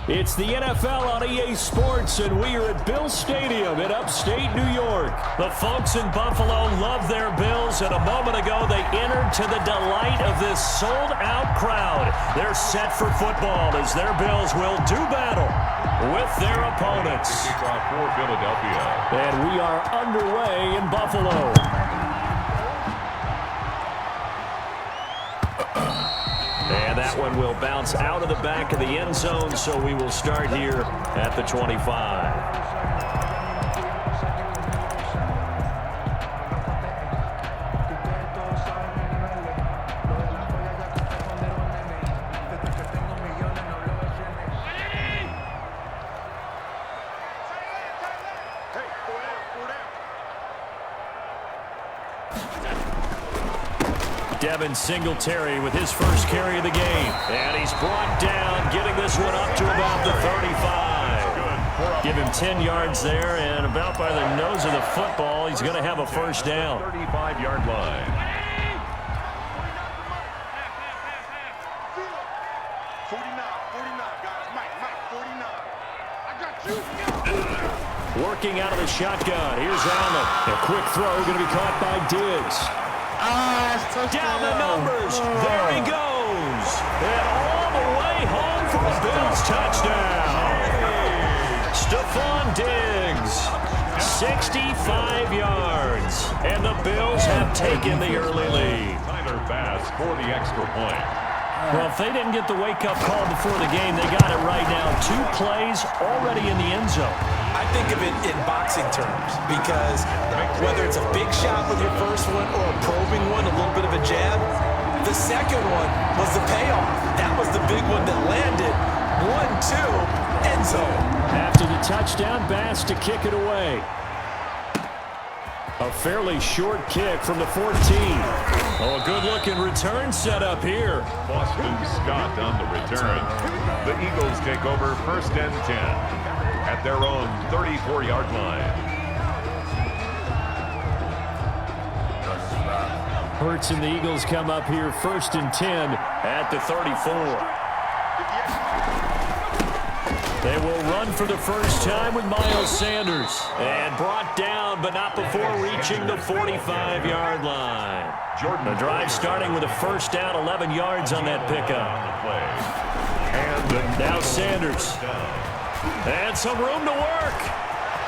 It's the NFL on EA Sports, and we are at Bill Stadium in upstate New York. The folks in Buffalo love their Bills, and a moment ago they entered to the delight of this sold-out crowd. They're set for football as their Bills will do battle with their opponents. Kickoff for Philadelphia. And we are underway in Buffalo. And that one will bounce out of the back of the end zone, so we will start here at the 25. Devin Singletary with his first carry of the game. And he's brought down, getting this one up to about the 35. Give him 10 yards there, and about by the nose of the football, he's going to have a first down. 35-yard line. 49, guys. Mike, 49. I got you. Working out of the shotgun. Here's Allen. A quick throw going to be caught by Diggs. Down the numbers. There he goes. And all the way home for a Bills touchdown. Stephon Diggs, 65 yards. And the Bills have taken the early lead. Tyler Bass for the extra point. Well, if they didn't get the wake-up call before the game, they got it right now. 2 plays already in the end zone. I think of it in boxing terms because whether it's a big shot with your first one or a probing one, a little bit of a jab, the second one was the payoff. That was the big one that landed. 1-2, end zone. After the touchdown, Bass to kick it away. A fairly short kick from the 14. Oh, a good-looking return set up here. Boston Scott on the return. The Eagles take over 1st and 10 at their own 34-yard line. Hurts and the Eagles come up here 1st and 10 at the 34. They will run for the first time with Miles Sanders. And brought down, but not before reaching the 45-yard line. The drive starting with a first down, 11 yards on that pickup. And now Sanders. And some room to work.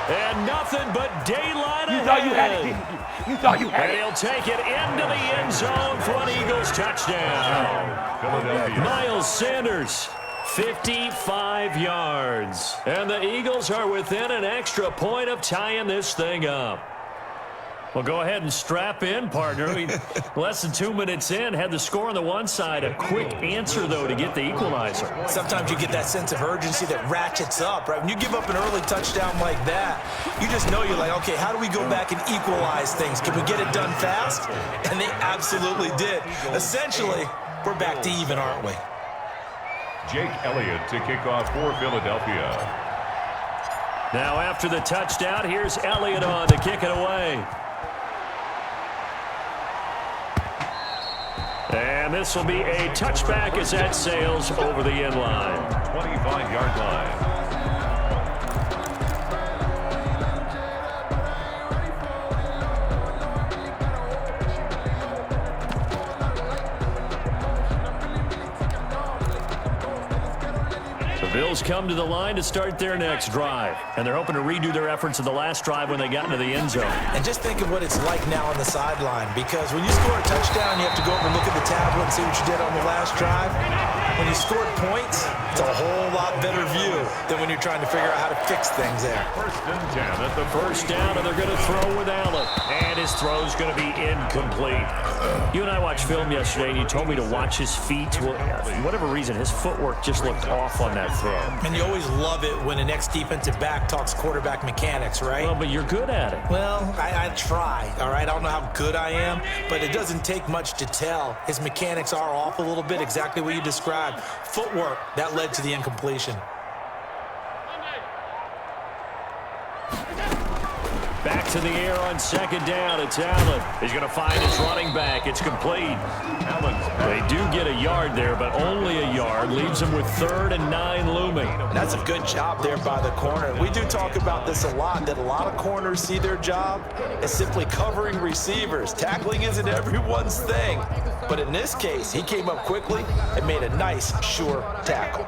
And nothing but daylight ahead. You thought you had it, didn't you? You thought you had it. And he'll take it into the end zone for an Eagles touchdown. Miles Sanders, 55 yards. And the Eagles are within an extra point of tying this thing up. Well, go ahead and strap in, partner. Less than 2 minutes in, had the score on the one side. A quick answer, though, to get the equalizer. Sometimes you get that sense of urgency that ratchets up, right? When you give up an early touchdown like that, you just know you're like, okay, how do we go back and equalize things? Can we get it done fast? And they absolutely did. Essentially, we're back to even, aren't we? Jake Elliott to kick off for Philadelphia. Now after the touchdown, here's Elliott on to kick it away. And this will be a touchback as that sails over the end line. 25-yard line. Bills come to the line to start their next drive. And they're hoping to redo their efforts in the last drive when they got into the end zone. And just think of what it's like now on the sideline, because when you score a touchdown, you have to go over and look at the tablet and see what you did on the last drive. When you scored points, it's a whole lot better view than when you're trying to figure out how to fix things there. 1st and 10 at the First down, and they're going to throw with Allen. And his throw's going to be incomplete. You and I watched film yesterday, and you told me to watch his feet. Well, for whatever reason, his footwork just looked off on that throw. And you always love it when an ex-defensive back talks quarterback mechanics, right? Well, but you're good at it. Well, I try, all right? I don't know how good I am, but it doesn't take much to tell. His mechanics are off a little bit, exactly what you described. Footwork, that led to the incompletion. Back to the air on second down. It's Allen. He's going to find his running back. It's complete. They do get a yard there, but only a yard. Leaves them with 3rd and 9 looming. That's a good job there by the corner. We do talk about this a lot, that a lot of corners see their job as simply covering receivers. Tackling isn't everyone's thing. But in this case, he came up quickly and made a nice, sure tackle.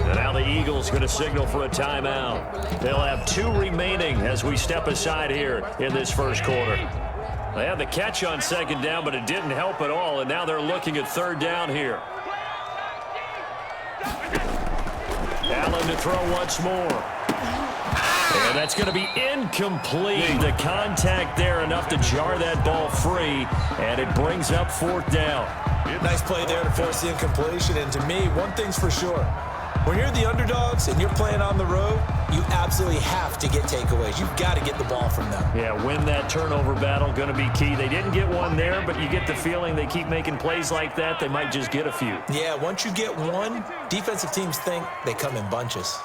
And now the Eagles going to signal for a timeout. They'll have 2 remaining as we step aside here in this first quarter. They had the catch on second down, but it didn't help at all, and now they're looking at 3rd down here. Allen to throw once more. And that's going to be incomplete. The contact there enough to jar that ball free, and it brings up 4th down. Nice play there to force the incompletion, and to me, one thing's for sure. When you're the underdogs and you're playing on the road, you absolutely have to get takeaways. You've got to get the ball from them. Yeah, win that turnover battle, going to be key. They didn't get one there, but you get the feeling they keep making plays like that, they might just get a few. Yeah, once you get one, defensive teams think they come in bunches.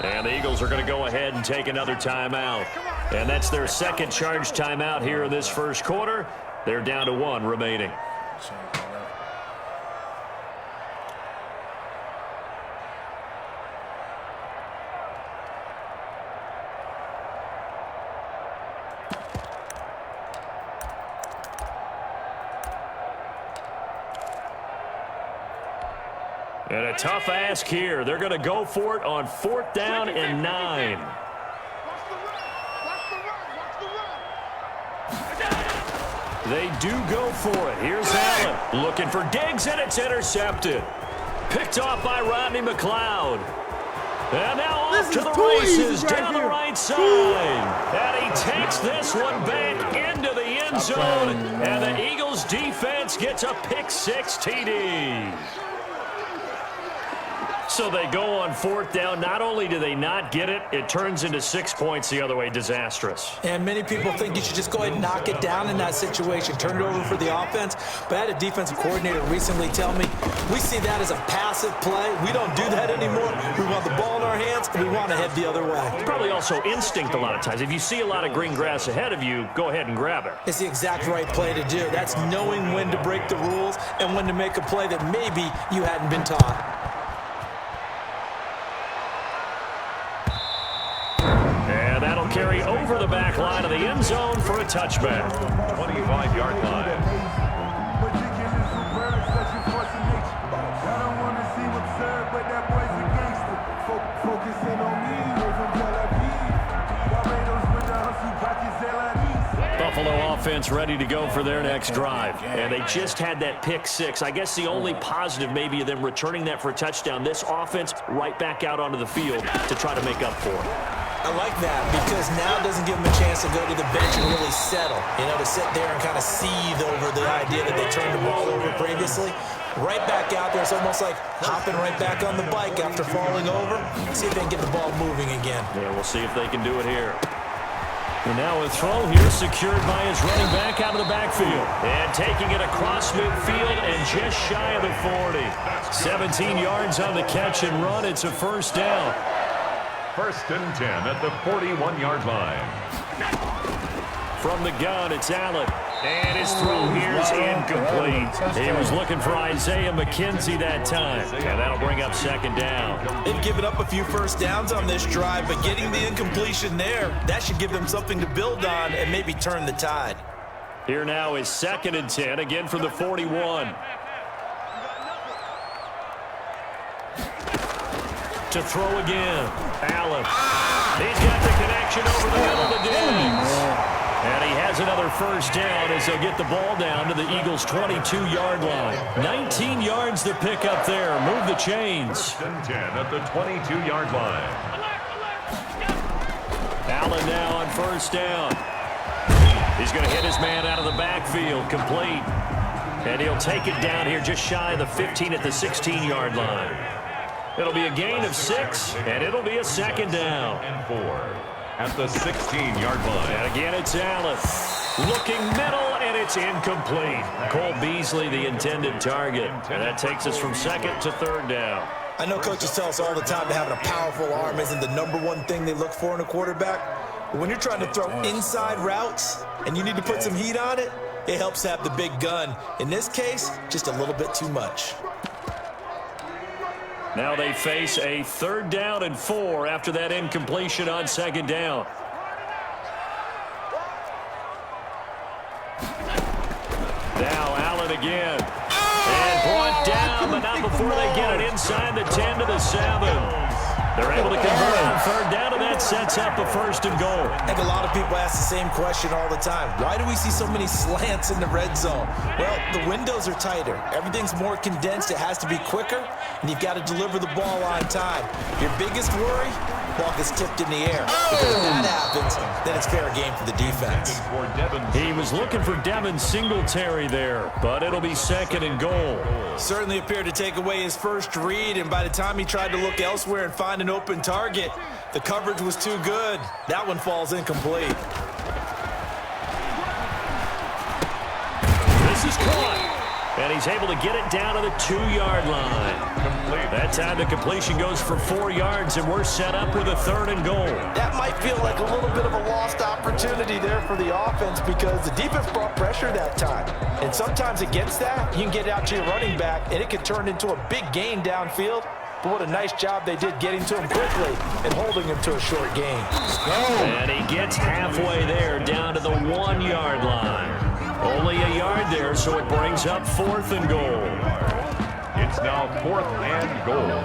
And the Eagles are going to go ahead and take another timeout. And that's their second charge timeout here in this first quarter. They're down to 1 remaining. And a tough ask here. They're going to go for it on 4th down and 9. They do go for it. Here's Allen looking for Diggs, and it's intercepted. Picked off by Rodney McLeod. And now off to the races down the right side. And he takes this one back into the end zone. And the Eagles defense gets a pick-6 TD. So they go on 4th down. Not only do they not get it, it turns into 6 points the other way. Disastrous. And many people think you should just go ahead and knock it down in that situation. Turn it over for the offense. But I had a defensive coordinator recently tell me, we see that as a passive play. We don't do that anymore. We want the ball in our hands, and we want to head the other way. Probably also instinct a lot of times. If you see a lot of green grass ahead of you, go ahead and grab it. It's the exact right play to do. That's knowing when to break the rules and when to make a play that maybe you hadn't been taught. Carry over the back line of the end zone for a touchback. 25-yard line. But you can live through birds, such a force of nature. I don't want to see what's served, but that boy's a gangster. Focusing on me, we're from Tel Aviv. Barbados with the hustle, pockets LIDs. Buffalo offense ready to go for their next drive. And they just had that pick-6. I guess the only positive maybe of them returning that for a touchdown. This offense right back out onto the field to try to make up for it. I like that because now it doesn't give them a chance to go to the bench and really settle, to sit there and kind of seethe over the idea that they turned the ball over previously. Right back out there. It's almost like hopping right back on the bike after falling over. See if they can get the ball moving again. Yeah, we'll see if they can do it here. And now a throw here secured by his running back out of the backfield. And taking it across midfield and just shy of the 40. 17 yards on the catch and run. It's a 1st down. 1st and 10 at the 41-yard line. From the gun, it's Allen. And his throw here is incomplete. He was looking for Isaiah McKenzie that time. And that'll bring up 2nd down. They've given up a few 1st downs on this drive, but getting the incompletion there, that should give them something to build on and maybe turn the tide. Here now is 2nd and 10, again from the 41. To throw again. Allen. He's got the connection over the middle to Diggs. And he has another 1st down as they'll get the ball down to the Eagles' 22-yard line. 19 yards to pick up there. Move the chains. 1st and 10 at the 22-yard line. Allen now on 1st down. He's going to hit his man out of the backfield. Complete. And he'll take it down here just shy of the 15 at the 16-yard line. It'll be a gain of 6, and it'll be a 2nd down. And 4 at the 16-yard line. And again, it's Allen. Looking middle, and it's incomplete. Cole Beasley, the intended target. And that takes us from 2nd to 3rd down. I know coaches tell us all the time that having a powerful arm isn't the #1 thing they look for in a quarterback. When you're trying to throw inside routes and you need to put some heat on it, it helps have the big gun. In this case, just a little bit too much. Now they face a 3rd down and 4 after that incompletion on 2nd down. Now Allen again. And brought down, but not before they get it inside the 10 to the 7. They're able to convert on 3rd down, and that sets up a 1st and goal. I think a lot of people ask the same question all the time. Why do we see so many slants in the red zone? Well, the windows are tighter. Everything's more condensed. It has to be quicker, and you've got to deliver the ball on time. Your biggest worry? Ball gets tipped in the air. Because if that happens, then it's fair game for the defense. He was looking for Devin Singletary there, but it'll be 2nd and goal. Certainly appeared to take away his first read, and by the time he tried to look elsewhere and find an open target, the coverage was too good. That one falls incomplete. This is caught, and he's able to get it down to the 2-yard line. That time the completion goes for 4 yards, and we're set up with a 3rd and goal. That might feel like a little bit of a lost opportunity there for the offense because the defense brought pressure that time. And sometimes against that, you can get out to your running back, and it could turn into a big gain downfield. But what a nice job they did getting to him quickly and holding him to a short gain. And he gets halfway there down to the 1-yard line. Only a yard there, so it brings up 4th and goal. It's now 4th and goal.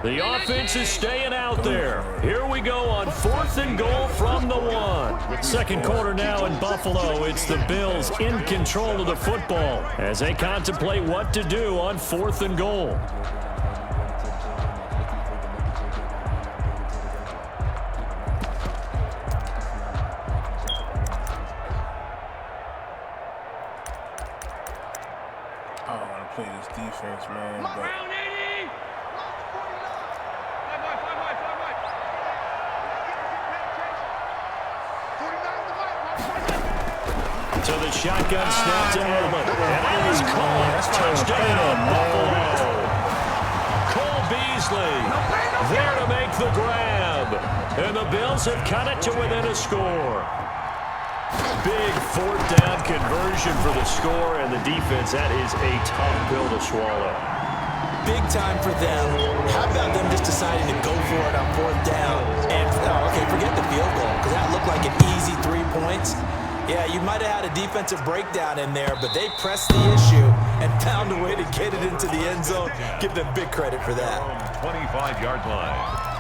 The offense is staying out there. Here we go on 4th and goal from the 1. Second quarter now in Buffalo. It's the Bills in control of the football as they contemplate what to do on 4th and goal. Play this defense, man. But to the shotgun snap to Allen. And that is caught. Touchdown, Buffalo. Cole Beasley there to make the grab. And the Bills have cut it to within a score. Big 4th down conversion for the score, and the defense, that is a tough pill to swallow. Big time for them. How about them just deciding to go for it on 4th down? And, okay, forget the field goal, because that looked like an easy 3 points. Yeah, you might have had a defensive breakdown in there, but they pressed the issue and found a way to get it into the end zone. Give them big credit for that. 25-yard line.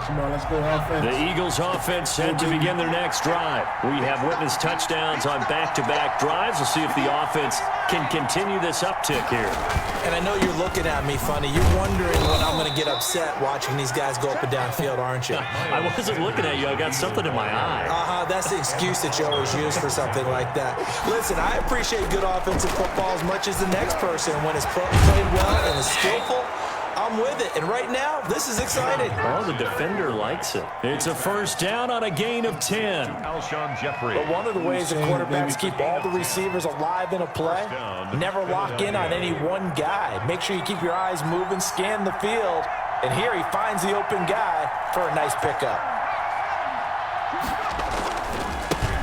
come on, let's go offense. The Eagles offense set to begin their next drive. We have witnessed touchdowns on back-to-back drives. We'll see if the offense can continue this uptick here. And I know you're looking at me funny. You're wondering when I'm going to get upset watching these guys go up and down field, aren't you? I wasn't looking at you. I got something in my eye. That's the excuse that you always use for something like that. Listen, I appreciate good offensive football as much as the next person. When it's played well and is skillful, I'm with it. And right now, this is exciting. Oh, the defender likes it. It's a first down on a gain of 10. Alshon Jeffrey. But one of the ways the quarterbacks keep all the receivers alive in a play, never lock in on any one guy. Make sure you keep your eyes moving, scan the field. And here he finds the open guy for a nice pickup.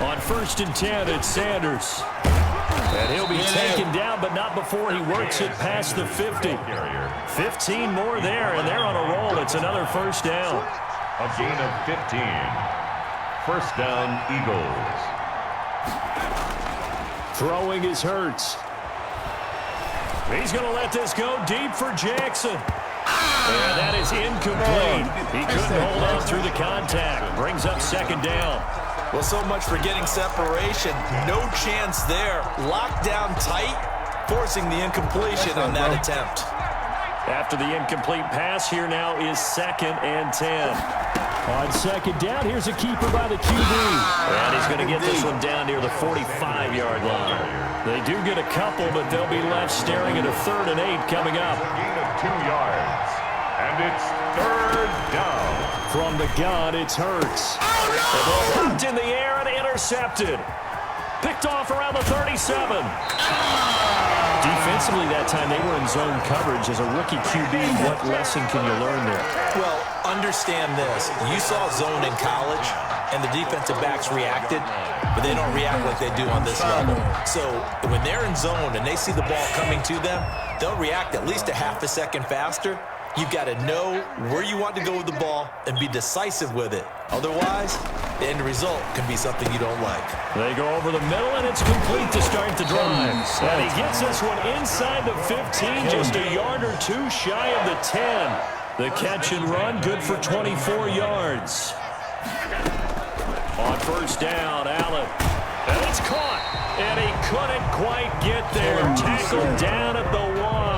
On 1st and 10, it's Sanders. And he'll be taken down, but not before he works it past the 50. 15 more there, and they're on a roll. It's another first down. A gain of 15. First down, Eagles. Throwing is Hurts. He's going to let this go deep for Jackson. And that is incomplete. He couldn't hold on through the contact. Brings up second down. Well, so much for getting separation. No chance there. Locked down tight, forcing the incompletion on that attempt. After the incomplete pass, here now is 2nd and 10. On second down, here's a keeper by the QB. And he's going to get this one down near the 45-yard line. They do get a couple, but they'll be left staring at a 3rd and 8 coming up. A gain of 2 yards. And it's 3rd down. From the gun, it's Hurts. The ball popped in the air and intercepted. Picked off around the 37. Defensively that time, they were in zone coverage. As a rookie QB, what lesson can you learn there? Well, understand this. You saw zone in college, and the defensive backs reacted, but they don't react like they do on this level. So when they're in zone and they see the ball coming to them, they'll react at least a half a second faster. You've got to know where you want to go with the ball and be decisive with it. Otherwise, the end result can be something you don't like. They go over the middle, and it's complete to start the drive. And he gets this one inside the 15, just a yard or two shy of the 10. The catch and run, good for 24 yards. On first down, Allen. And it's caught. And he couldn't quite get there. Tackled down at the 1.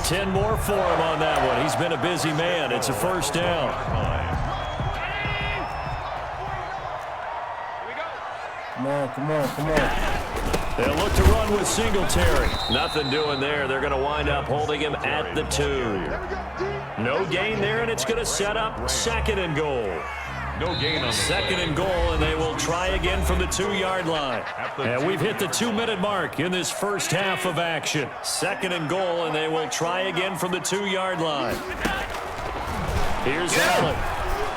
10 more for him on that one. He's been a busy man. It's a first down. Come on, come on, come on. They'll look to run with Singletary. Nothing doing there. They're going to wind up holding him at the 2. No gain there, and it's going to set up second and goal. No gain on the second and goal, and they will try again from the 2-yard line. And we've hit the 2-minute mark in this first half of action. Second and goal, and they will try again from the 2-yard line. Here's Allen.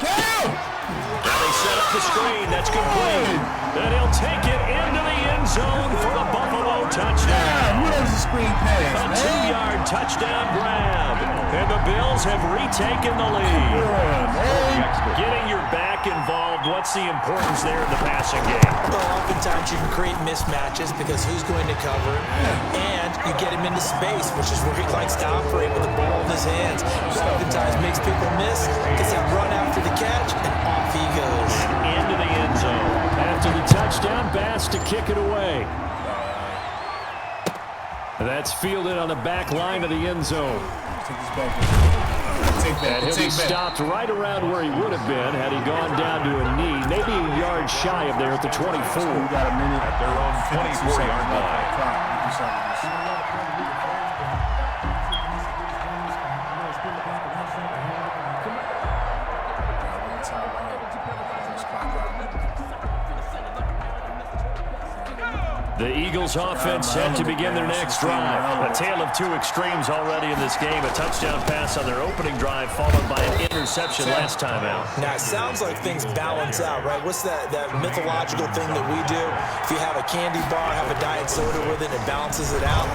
Now they set up the screen. That's complete. And he'll take it into the end zone for a Buffalo touchdown. Where's the screen pass, A man? 2-yard touchdown grab. And the Bills have retaken the lead. Getting your back involved, what's the importance there in the passing game? Well, oftentimes you can create mismatches because who's going to cover it, and you get him into space, which is where he likes to operate with the ball in his hands. Which oftentimes makes people miss, gets that run after the catch, and off he goes. Into the end zone. After the touchdown, Bass to kick it away. That's fielded on the back line of the end zone. Take this back. Take that. And he'll be Take stopped right around where he would have been had he gone down to a knee, maybe a yard shy of there at the 24. We got a minute at their own 24-yard line. The Eagles offense set to begin their next drive. A tale of two extremes already in this game. A touchdown pass on their opening drive followed by an interception last time out. Now, it sounds like things balance out, right? What's that mythological thing that we do? If you have a candy bar, have a diet soda with it, it balances it out.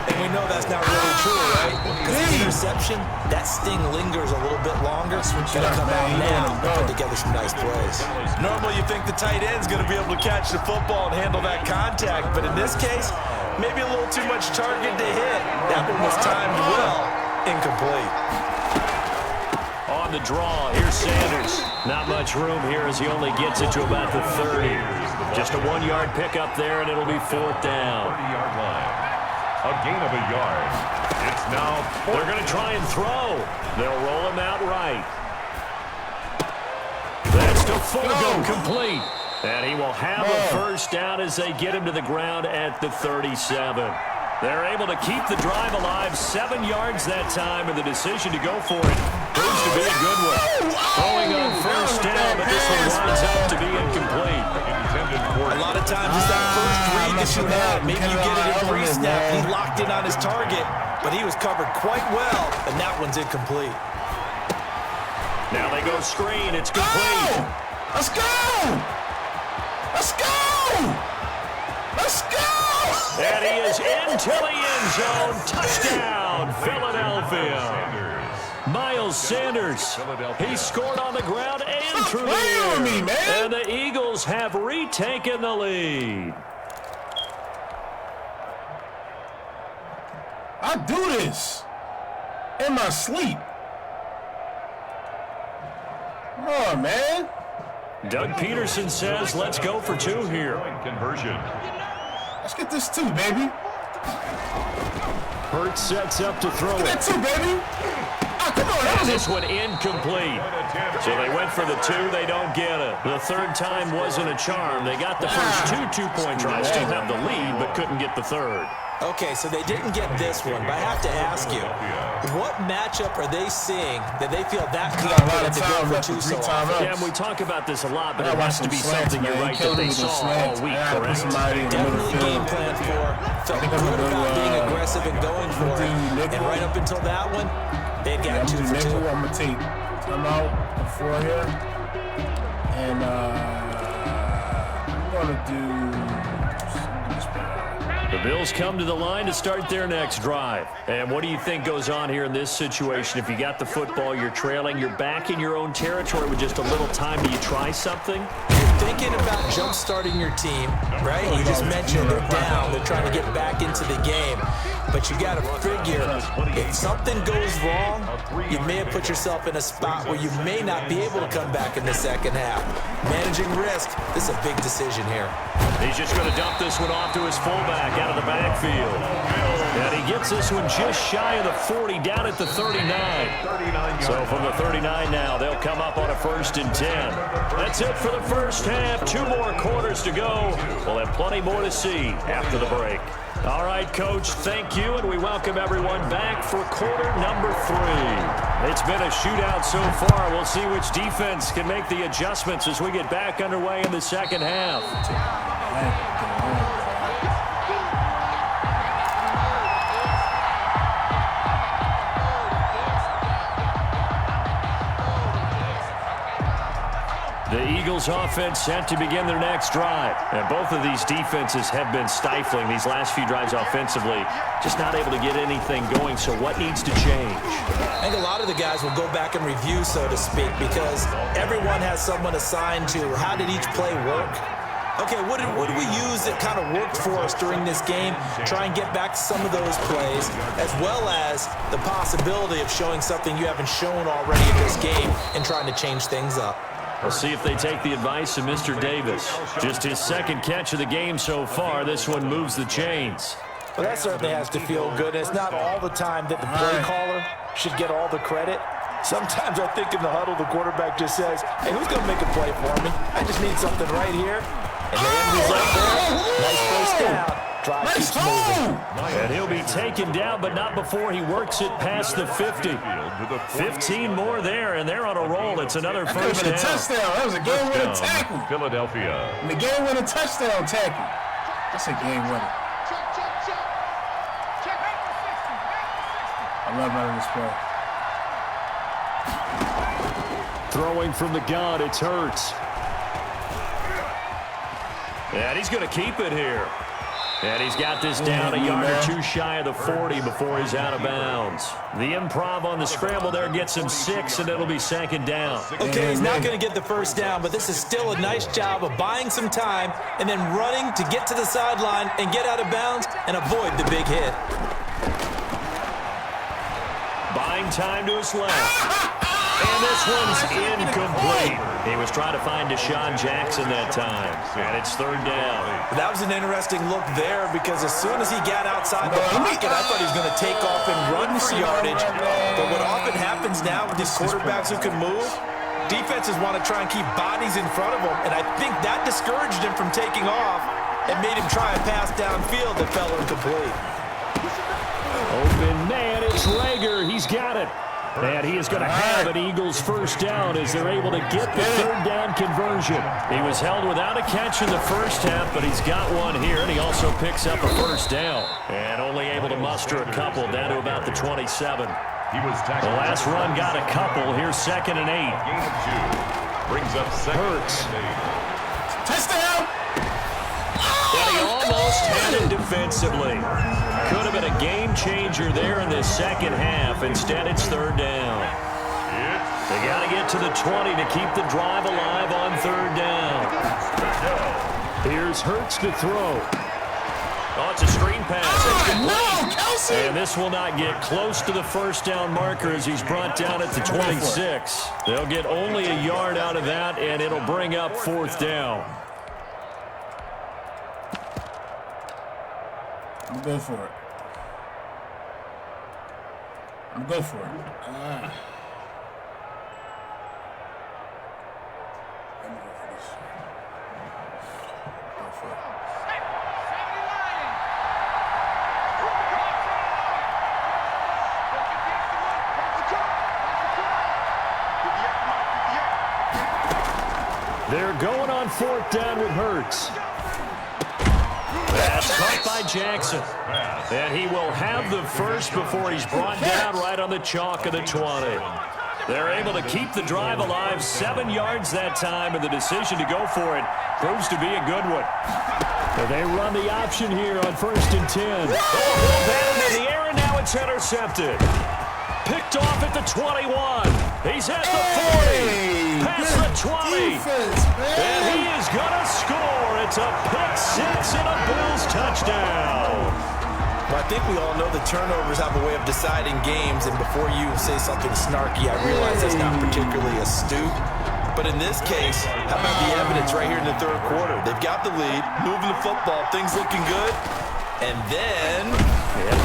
And we know that's not really true, right? Because the interception, that sting lingers a little bit longer. Got to come out now and put together some nice plays. Normally, you think the tight end's going to be able to catch the football and handle that contact. But in this case, maybe a little too much target to hit. That one was timed well. Incomplete. On the draw, here's Sanders. Not much room here as he only gets it to about the 30. Just a 1-yard pickup there, and it'll be fourth down. 30-yard line. A gain of a yard. It's now They're going to try and throw. They'll roll him out right. That's to Fulgham, complete. And he will have a first down as they get him to the ground at the 37. They're able to keep the drive alive, 7 yards that time, and the decision to go for it proves to be a good one. Throwing on first down, but this one winds up to be incomplete. A lot of times it's that first read that you have. Maybe you get it in pre-snap. He locked in on his target, but he was covered quite well, and that one's incomplete. Now they go screen. It's complete. Let's go! Let's go! Let's go! And he is into the end zone. Touchdown, Philadelphia. Miles Sanders. He scored on the ground and through the air. And the Eagles have retaken the lead. I do this in my sleep. Come on, man. Doug Peterson says, let's go for 2 here. conversion. Let's get this 2, baby. Hurts sets up to throw Get it. that 2, baby. Ah, come on. That And was this one incomplete. So they went for the 2. They don't get it. The third time wasn't a charm. They got the first 2 two-point tries to have the lead, but couldn't get the third. Okay, so they didn't get this one, but I have to ask you, what matchup are they seeing that they feel that confident to go for two so often? Yeah, we talk about this a lot, but it has to be something you're right that they saw all week, correct? Definitely game plan for, felt good about being aggressive and going for it, and right up until that one, they've got 2 for 2. I'm going to take time out before here, and I'm going to do... The Bills come to the line to start their next drive. And what do you think goes on here in this situation? If you got the football, you're trailing, you're back in your own territory with just a little time. Do you try something? You're thinking about jump-starting your team, right? You just mentioned they're down. They're trying to get back into the game. But you got to figure, if something goes wrong, you may have put yourself in a spot where you may not be able to come back in the second half. Managing risk, this is a big decision here. He's just going to dump this one off to his fullback out of the backfield. And he gets this one just shy of the 40, down at the 39. So from the 39 now, they'll come up on a 1st and 10. That's it for the first half. 2 more quarters to go. We'll have plenty more to see after the break. All right, Coach, thank you, and we welcome everyone back for quarter number 3. It's been a shootout so far. We'll see which defense can make the adjustments as we get back underway in the second half. The Eagles offense set to begin their next drive. And both of these defenses have been stifling these last few drives offensively. Just not able to get anything going. So what needs to change? I think a lot of the guys will go back and review, so to speak, because everyone has someone assigned to how did each play work. Okay, what did we use that kind of worked for us during this game? Try and get back to some of those plays, as well as the possibility of showing something you haven't shown already in this game and trying to change things up. We'll see if they take the advice of Mr. Davis. Just his second catch of the game so far. This one moves the chains. Well, that certainly has to feel good. It's not all the time that the play caller should get all the credit. Sometimes I think in the huddle, the quarterback just says, hey, who's going to make a play for me? I just need something right here. And the end result there, nice first down. Drive keeps moving. And he'll be taken down, but not before he works it past the 50. 15 more there, and they're on a roll. It's another first down. Touchdown. That was a game-winning tackle. Philadelphia. And the game-winning touchdown tackle. That's a game-winner. I love running this play. Throwing from the gun, it's Hurts. And he's going to keep it here. And he's got this down a yard or 2 shy of the 40 before he's out of bounds. The improv on the scramble there gets him 6, and it'll be second down. Okay, he's not going to get the first down, but this is still a nice job of buying some time and then running to get to the sideline and get out of bounds and avoid the big hit. Buying time to his left. And this one's incomplete. He was trying to find Deshaun Jackson that time. And it's third down. That was an interesting look there because as soon as he got outside the pocket, I thought he was going to take off and run for yardage. But what often happens now with these quarterbacks who can move, defenses want to try and keep bodies in front of them. And I think that discouraged him from taking off and made him try a pass downfield that fell incomplete. Open man, it's Rager. He's got it. And he is going to have an Eagles first down as they're able to get the third down conversion. He was held without a catch in the first half, but he's got one here, and he also picks up a first down. And only able to muster a couple down to about the 27. The last run got a couple. Here's 2nd and 8. Gain of 2. Brings up Hurts. Touchdown! And he almost had it defensively. Could have been a game changer there in the second half. Instead, it's third down. They got to get to the 20 to keep the drive alive on third down. Here's Hurts to throw. Oh, it's a screen pass. And this will not get close to the first down marker as he's brought down at the 26. They'll get only a yard out of that, and it'll bring up fourth down. I'm going to go for it. I'm going to go for it. Let me go for this. Go for it. They're going on 4th down with Hurts. That's caught by Jackson. And he will have the first before he's brought down right on the chalk of the 20. They're able to keep the drive alive, 7 yards that time, and the decision to go for it proves to be a good one. And they run the option here on 1st and 10. Oh, batted in the air, and now it's intercepted. Picked off at the 21. He's at the 40. Past the 20. And he is going to score. It's a pick six and a Bills touchdown. Well, I think we all know the turnovers have a way of deciding games, and before you say something snarky, I realize that's not particularly astute. But in this case, how about the evidence right here in the 3rd quarter? They've got the lead, moving the football, things looking good, and then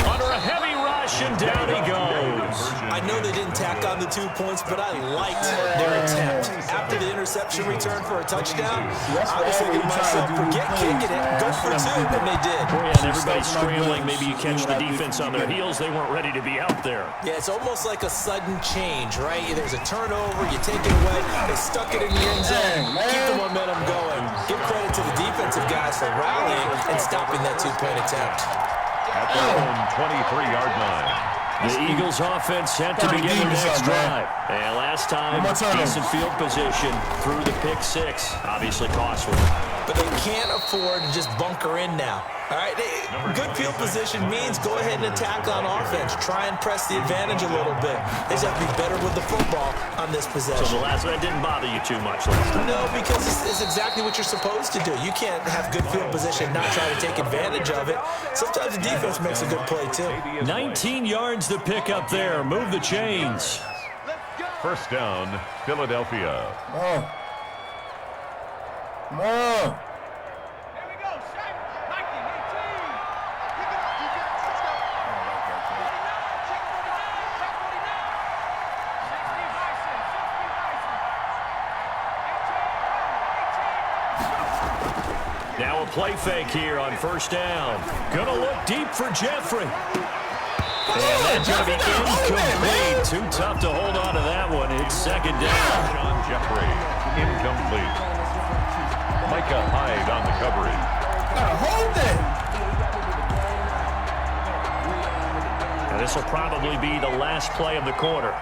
under a heavy rush, and down he goes. I know they didn't tack on the 2 points, but I liked their attempt. After the interception return for a touchdown, I was thinking to myself, forget kicking it, go for 2, and they did. Yeah, and everybody's scrambling. Maybe you catch the defense on their heels. They weren't ready to be out there. Yeah, it's almost like a sudden change, right? There's a turnover, you take it away, they stuck it in the end zone, keep the momentum going. Give credit to the defensive guys for rallying and stopping that 2-point attempt. At their own 23-yard line. The Eagles offense set to begin their next drive. And last time, decent field position through the pick six. Obviously costly. But they can't afford to just bunker in now. All right, good field position means go ahead and attack on offense. Try and press the advantage a little bit. They just have to be better with the football on this possession. So the last one didn't bother you too much last time? No, because it's exactly what you're supposed to do. You can't have good field position and not try to take advantage of it. Sometimes the defense makes a good play, too. 19 yards to pick up there. Move the chains. 1st down, Philadelphia. Come on. Now a play fake here on 1st down. Gonna look deep for Jeffrey. And that's going to be incomplete. Too tough to hold on to that one. It's 2nd down. John Jeffrey, incomplete. Micah Hyde on the coverage. Hold it. And this will probably be the last play of the quarter.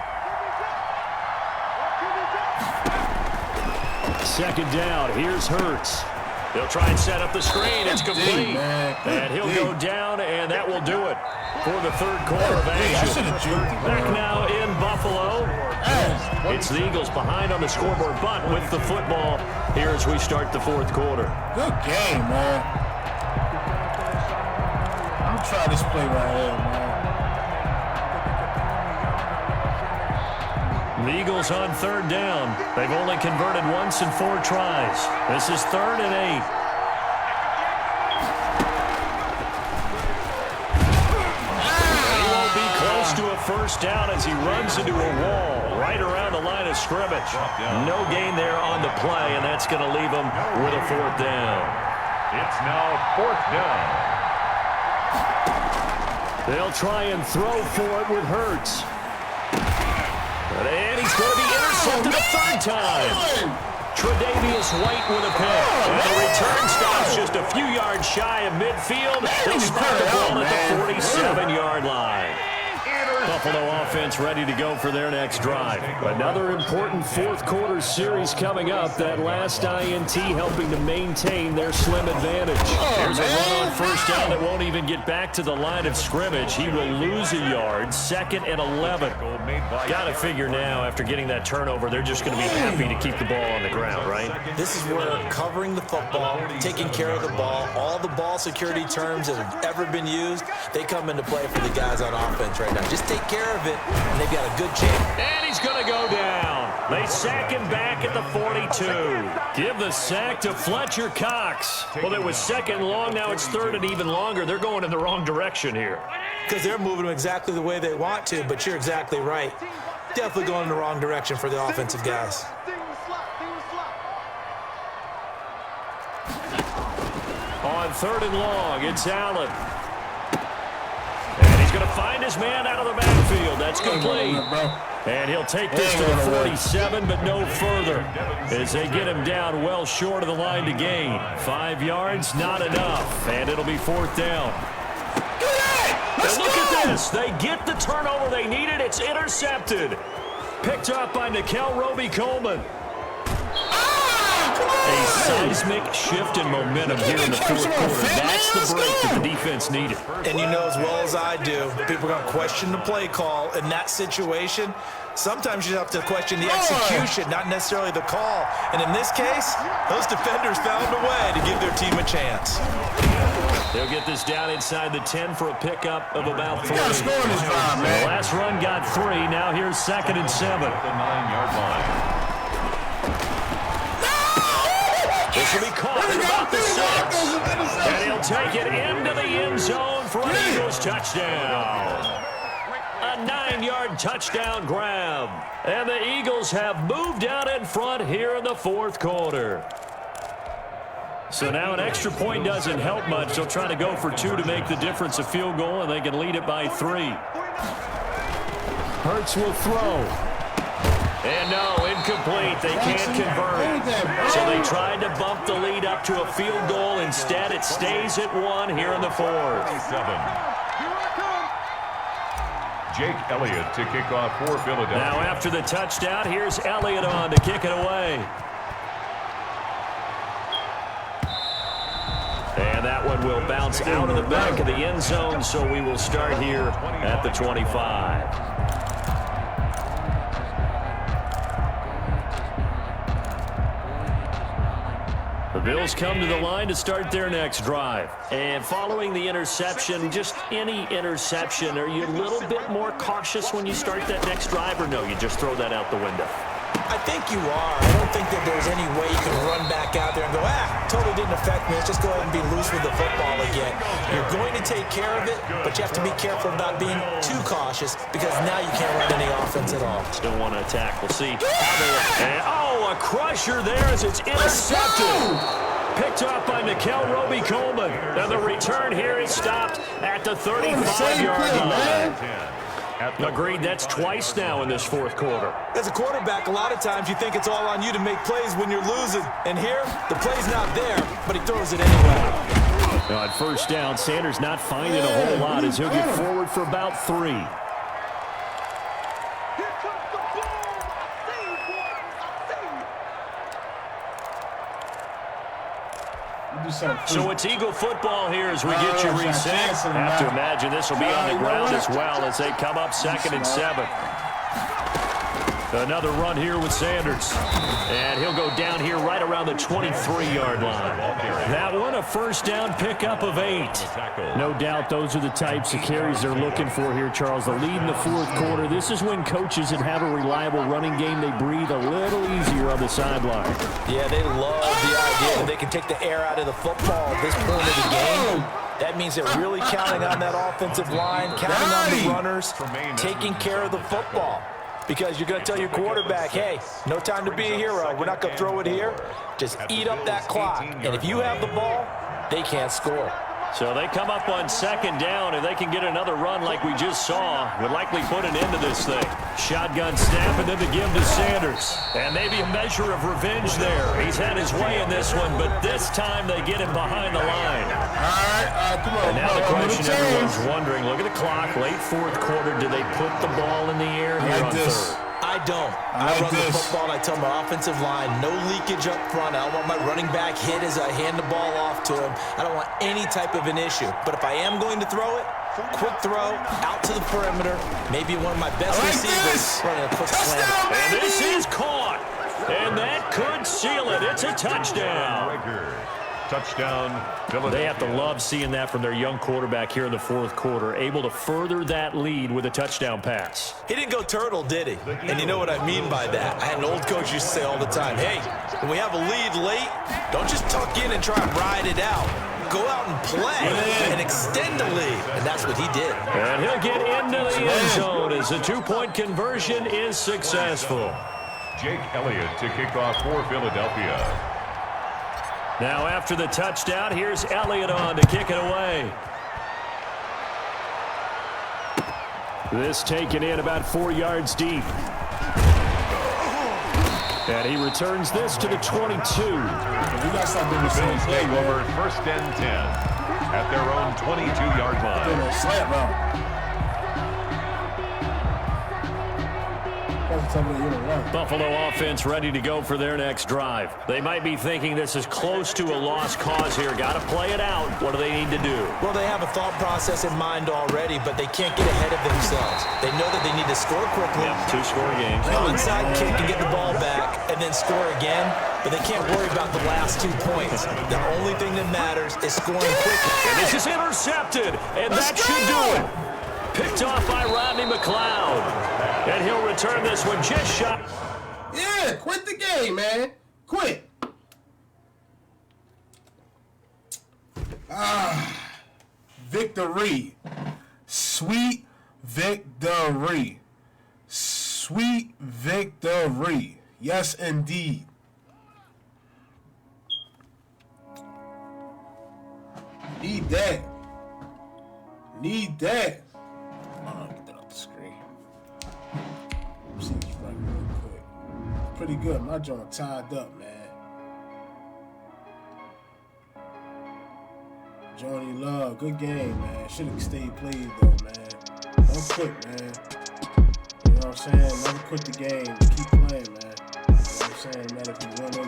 2nd down. Here's Hurts. They'll try and set up the screen. It's complete. And he'll go down, and that will do it for the 3rd quarter of action. Back now in Buffalo. It's the Eagles behind on the scoreboard, but with the football here as we start the 4th quarter. Good game, man. I'm going to try this play right here, man. The Eagles on 3rd down. They've only converted once in 4 tries. This is 3rd and 8. He won't be close to a 1st down as he runs into a wall right around the line of scrimmage. No gain there on the play, and that's going to leave him with a 4th down. It's now 4th down. They'll try and throw for it with Hurts. And he's going to be intercepted a 3rd time. Tre'Davious White with a pick. And the return stops just a few yards shy of midfield. They'll spot the ball at the 47-yard line. Buffalo offense ready to go for their next drive. Another important 4th quarter series coming up. That last INT helping to maintain their slim advantage. There's a run on 1st down that won't even get back to the line of scrimmage. He will lose a yard. 2nd and 11. Got to figure now after getting that turnover, they're just going to be happy to keep the ball on the ground, right? This is where covering the football, taking care of the ball, all the ball security terms that have ever been used, they come into play for the guys on offense right now. Just take care of it, and they've got a good chance. And he's going to go down. They sack him back at the 42. Give the sack to Fletcher Cox. Well, it was 2nd long. Now it's 3rd and even longer. They're going in the wrong direction here. Because they're moving them exactly the way they want to, but you're exactly right. Definitely going in the wrong direction for the offensive guys. On 3rd and long, it's Allen. And he's going to find his man out of the backfield. That's complete. And he'll take this to the 47, but no further, as they get him down well short of the line to gain. 5 yards, not enough, and it'll be 4th down. And look at this. They get the turnover they needed. It's intercepted. Picked up by Nikel Roby-Coleman. A seismic shift in momentum here in the 4th quarter. That's the break that the defense needed. And you know as well as I do, people are going to question the play call in that situation. Sometimes you have to question the execution, not necessarily the call. And in this case, those defenders found a way to give their team a chance. They'll get this down inside the 10 for a pickup of about 3. The last run got 3. Now here's 2nd and 7. At the 9-yard line. This will be caught at about the 6. And he'll take it into the end zone for an Eagles touchdown. A 9-yard touchdown grab. And the Eagles have moved out in front here in the 4th quarter. So now an extra point doesn't help much. They'll try to go for 2 to make the difference a field goal, and they can lead it by 3. Hurts will throw. And no, incomplete. They can't convert. So they tried to bump the lead up to a field goal. Instead, it stays at 1 here in the 4th. 7. Jake Elliott to kick off for Philadelphia. Now after the touchdown, here's Elliott on to kick it away. And that one will bounce out of the back of the end zone, so we will start here at the 25. The Bills come to the line to start their next drive. And following the interception, just any interception, are you a little bit more cautious when you start that next drive, or no, you just throw that out the window? I think you are. I don't think that there's any way you can run back out there and go, totally didn't affect me. Let's just go ahead and be loose with the football again. You're going to take care of it, but you have to be careful about being too cautious because now you can't run any offense at all. Still want to attack. We'll see. And, a crusher there as it's intercepted. Picked up by Nikel Roby-Coleman. And the return here is stopped at the 35-yard line. Agreed, that's twice now in this 4th quarter. As a quarterback, a lot of times you think it's all on you to make plays when you're losing. And here, the play's not there, but he throws it anyway. Now at 1st down, Sanders not finding a whole lot as he'll get forward for about 3. So it's Eagle football here as we get you reset. Have to imagine this will be on the ground as well as they come up 2nd and 7. Another run here with Sanders. And he'll go down here right around the 23-yard line. That one a 1st down pickup of 8. No doubt those are the types of carries they're looking for here, Charles. The lead in the 4th quarter. This is when coaches that have a reliable running game, they breathe a little easier on the sideline. Yeah, they love the idea that they can take the air out of the football at this point of the game. That means they're really counting on that offensive line, counting on the runners, taking care of the football. Because you're going to tell your quarterback, hey, no time to be a hero. We're not going to throw it here. Just eat up that clock. And if you have the ball, they can't score. So they come up on 2nd down. If they can get another run like we just saw, would likely put an end to this thing. Shotgun snap and then the give to Sanders. And maybe a measure of revenge there. He's had his way in this one, but this time they get him behind the line. All right, come on. And now the question everyone's wondering, look at the clock, late 4th quarter. Do they put the ball in the air here on 3rd? I don't. I run the football and I tell my offensive line, no leakage up front. I don't want my running back hit as I hand the ball off to him. I don't want any type of an issue. But if I am going to throw it, quick throw, out to the perimeter, maybe one of my best receivers running a quick slant. And this is caught. And that could seal it. It's a touchdown. Touchdown, Philadelphia. They have to love seeing that from their young quarterback here in the 4th quarter, able to further that lead with a touchdown pass. He didn't go turtle, did he? And you know what I mean by that. I had an old coach used to say all the time, hey, when we have a lead late, don't just tuck in and try and ride it out. Go out and play and extend the lead. And that's what he did. And he'll get into the end zone as the 2-point conversion is successful. Jake Elliott to kick off for Philadelphia. Now after the touchdown, here's Elliott on to kick it away. This taken in about 4 yards deep. And he returns this to the 22. We got something to The say. Bills take over first and 10 at their own 22-yard line. Slap route. Buffalo offense ready to go for their next drive. They might be thinking this is close to a lost cause here. Got to play it out. What do they need to do? Well, they have a thought process in mind already, but they can't get ahead of themselves. They know that they need to score quickly. Yep, 2-score games. Onside kick and get the ball back and then score again, but they can't worry about the last 2 points. The only thing that matters is scoring quickly. And this is intercepted, and that should do it. Picked off by Rodney McLeod. And he'll return this one just shot. Yeah, quit the game, man. Quit. Victory. Sweet victory. Sweet victory. Yes, indeed. Need that. Need that. Get that off the screen. See this right real quick. Pretty good. My joint tied up, man. Johnny Love, good game, man. Should have stayed played though, man. Don't quit, man. You know what I'm saying? Never quit the game. Keep playing, man. You know what I'm saying, man? If you win or